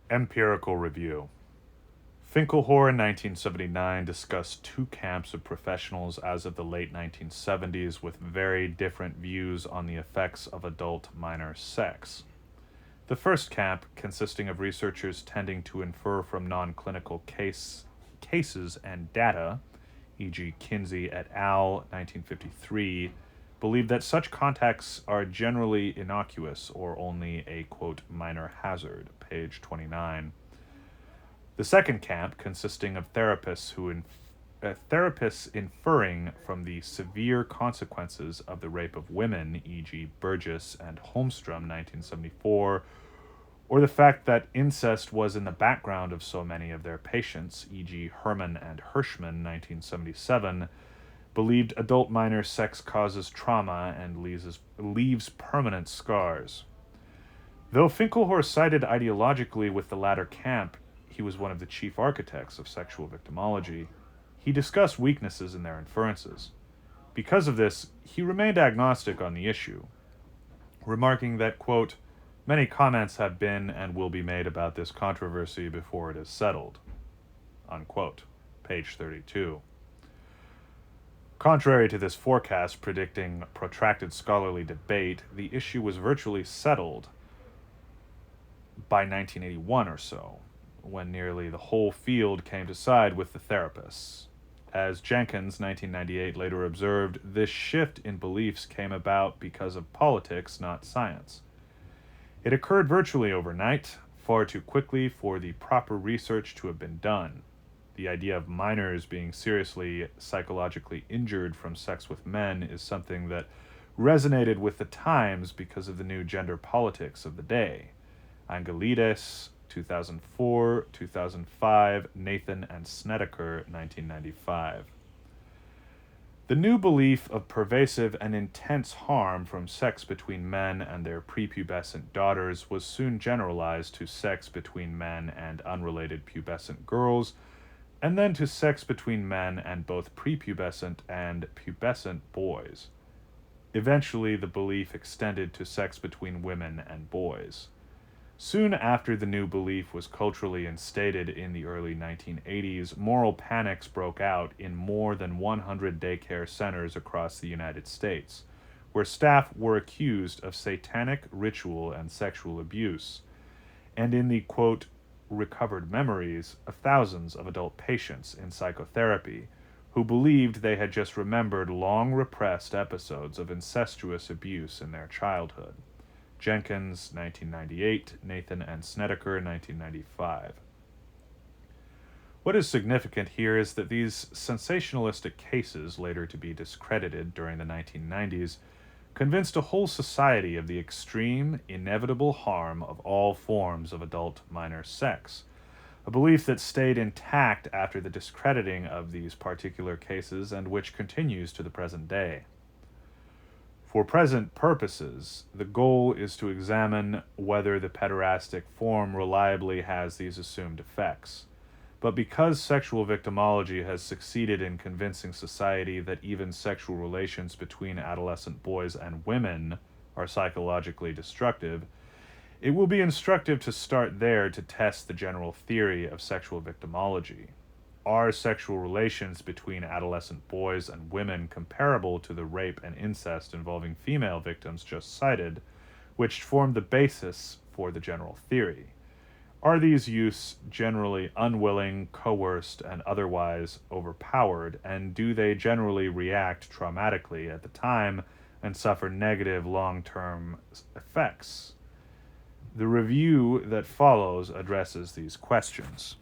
Empirical review. Finkelhor in 1979 discussed two camps of professionals as of the late 1970s with very different views on the effects of adult minor sex. The first camp, consisting of researchers tending to infer from non-clinical cases and data, e.g. Kinsey et al. 1953, believed that such contacts are generally innocuous or only a, quote, minor hazard, page 29. The second camp, consisting of therapists therapists inferring from the severe consequences of the rape of women, e.g. Burgess and Holmstrom 1974, or the fact that incest was in the background of so many of their patients, e.g. Herman and Hirschman 1977, believed adult minor sex causes trauma and leaves permanent scars. Though Finkelhor sided ideologically with the latter camp, he was one of the chief architects of sexual victimology. He discussed weaknesses in their inferences. Because of this, he remained agnostic on the issue, remarking that, quote, many comments have been and will be made about this controversy before it is settled, unquote, page 32. Contrary to this forecast predicting protracted scholarly debate, the issue was virtually settled by 1981 or so, when nearly the whole field came to side with the therapists. As Jenkins, 1998, later observed, this shift in beliefs came about because of politics, not science. It occurred virtually overnight, far too quickly for the proper research to have been done. The idea of minors being seriously psychologically injured from sex with men is something that resonated with the times because of the new gender politics of the day. Angelides, 2004, 2005, Nathan and Snedeker, 1995. The new belief of pervasive and intense harm from sex between men and their prepubescent daughters was soon generalized to sex between men and unrelated pubescent girls, and then to sex between men and both prepubescent and pubescent boys. Eventually, the belief extended to sex between women and boys. Soon after the new belief was culturally instated in the early 1980s, moral panics broke out in more than 100 daycare centers across the United States, where staff were accused of satanic ritual and sexual abuse, and in the, quote, recovered memories of thousands of adult patients in psychotherapy who believed they had just remembered long repressed episodes of incestuous abuse in their childhood. Jenkins, 1998, Nathan and Snedeker, 1995. What is significant here is that these sensationalistic cases, later to be discredited during the 1990s, convinced a whole society of the extreme, inevitable harm of all forms of adult minor sex, a belief that stayed intact after the discrediting of these particular cases and which continues to the present day. For present purposes, the goal is to examine whether the pederastic form reliably has these assumed effects. But because sexual victimology has succeeded in convincing society that even sexual relations between adolescent boys and women are psychologically destructive, it will be instructive to start there to test the general theory of sexual victimology. Are sexual relations between adolescent boys and women comparable to the rape and incest involving female victims just cited, which form the basis for the general theory? Are these youths generally unwilling, coerced, and otherwise overpowered, and do they generally react traumatically at the time and suffer negative long-term effects? The review that follows addresses these questions.